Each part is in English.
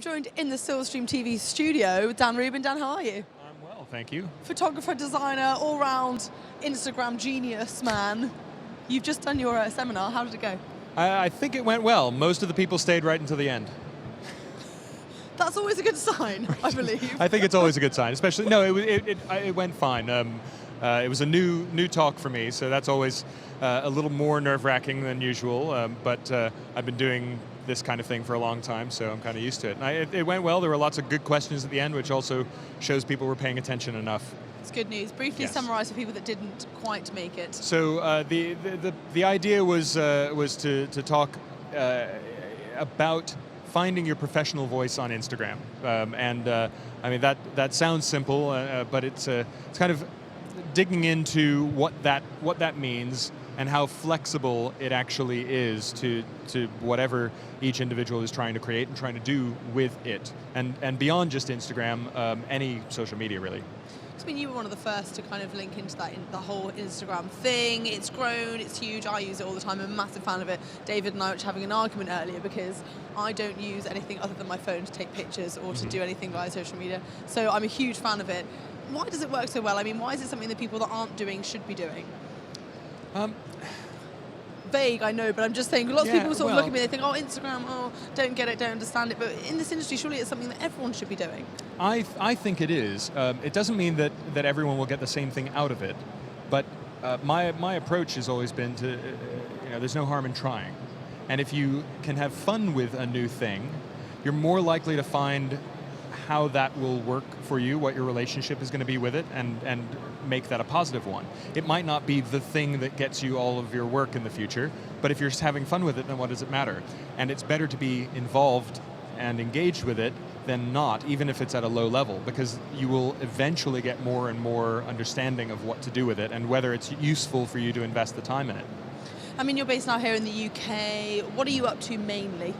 joined in the Silverstream TV studio with Dan Ruben. Dan, how are you? I'm well, thank you. Photographer, designer, all-round Instagram genius man. You've just done your seminar. How did it go? I think it went well. Most of the people stayed right until the end. That's always a good sign, I believe. I think it's always a good sign, especially, no, it went fine. It was a new talk for me, so that's always a little more nerve-wracking than usual, but I've been doing this kind of thing for a long time, so I'm kind of used to it. And it went well. There were lots of good questions at the end, which also shows people were paying attention enough. It's good news. Briefly summarize for people that didn't quite make it. So the idea was to talk about finding your professional voice on Instagram, I mean that sounds simple, but it's kind of digging into what that means and how flexible it actually is to whatever each individual is trying to create and trying to do with it, and beyond just Instagram, any social media really. I mean, you were one of the first to kind of link into that, the whole Instagram thing. It's grown, it's huge, I use it all the time, I'm a massive fan of it. David and I were having an argument earlier because I don't use anything other than my phone to take pictures or to do anything via social media. So I'm a huge fan of it. Why does it work so well? I mean, why is it something that people that aren't doing should be doing? Vague, I know, but I'm just saying, lots of people sort of look at me, they think, oh, Instagram, oh, don't get it, don't understand it, but in this industry, surely it's something that everyone should be doing. I think it is. It doesn't mean that everyone will get the same thing out of it, but my approach has always been to, there's no harm in trying. And if you can have fun with a new thing, you're more likely to find how that will work for you, what your relationship is going to be with it, and make that a positive one. It might not be the thing that gets you all of your work in the future, but if you're just having fun with it, then what does it matter? And it's better to be involved and engaged with it than not, even if it's at a low level, because you will eventually get more and more understanding of what to do with it and whether it's useful for you to invest the time in it. I mean, you're based now here in the UK. What are you up to mainly?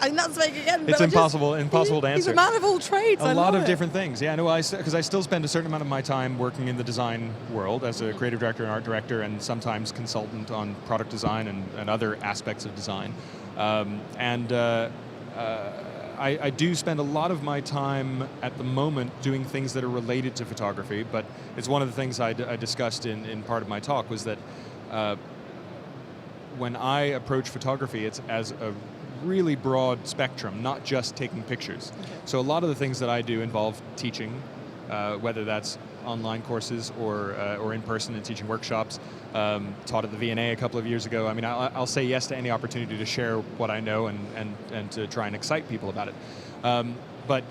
I think that's like, again, it's impossible to answer. He's a man of all trades. A lot of different things. Yeah, no, because I still spend a certain amount of my time working in the design world as a creative director and art director, and sometimes consultant on product design and other aspects of design. I do spend a lot of my time at the moment doing things that are related to photography, but it's one of the things I discussed in part of my talk was that when I approach photography, it's as a really broad spectrum, not just taking pictures. Okay. So a lot of the things that I do involve teaching, whether that's online courses or in person and teaching workshops. Taught at the V&A a couple of years ago. I mean, I'll say yes to any opportunity to share what I know and to try and excite people about it. But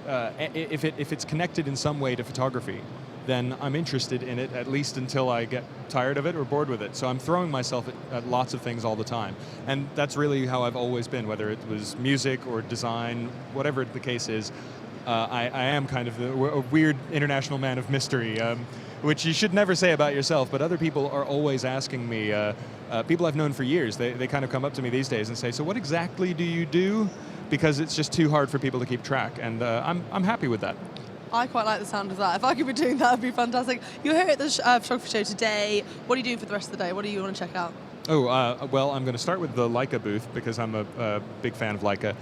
if it's connected in some way to photography, then I'm interested in it at least until I get tired of it or bored with it. So I'm throwing myself at lots of things all the time. And that's really how I've always been, whether it was music or design, whatever the case is. I am kind of a weird international man of mystery, which you should never say about yourself, but other people are always asking me, people I've known for years, they kind of come up to me these days and say, so what exactly do you do? Because it's just too hard for people to keep track, and I'm happy with that. I quite like the sound of that. If I could be doing that, it'd be fantastic. You're here at the photography show today. What are you doing for the rest of the day? What do you want to check out? Well, I'm going to start with the Leica booth because I'm a big fan of Leica.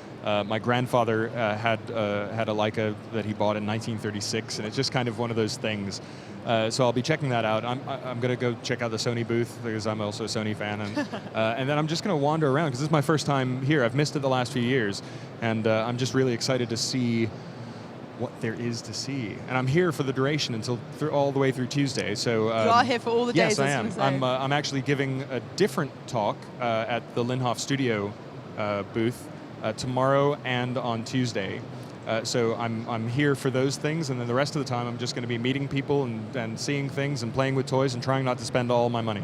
My grandfather had a Leica that he bought in 1936, and it's just kind of one of those things. So I'll be checking that out. I'm going to go check out the Sony booth because I'm also a Sony fan, and then I'm just going to wander around because this is my first time here. I've missed it the last few years, and I'm just really excited to see what there is to see, and I'm here for the duration until all the way through Tuesday. So you are here for all the days. Yes, I am. I'm actually giving a different talk at the Linhof Studio booth tomorrow and on Tuesday. So I'm here for those things, and then the rest of the time I'm just going to be meeting people and seeing things and playing with toys and trying not to spend all my money.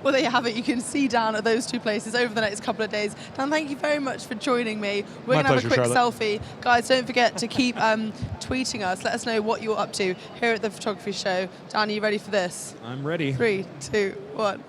Well, there you have it. You can see Dan at those two places over the next couple of days. Dan, thank you very much for joining me. We're going to have a quick selfie. Guys, don't forget to keep tweeting us. Let us know what you're up to here at the photography show. Dan, are you ready for this? I'm ready. 3, 2, 1.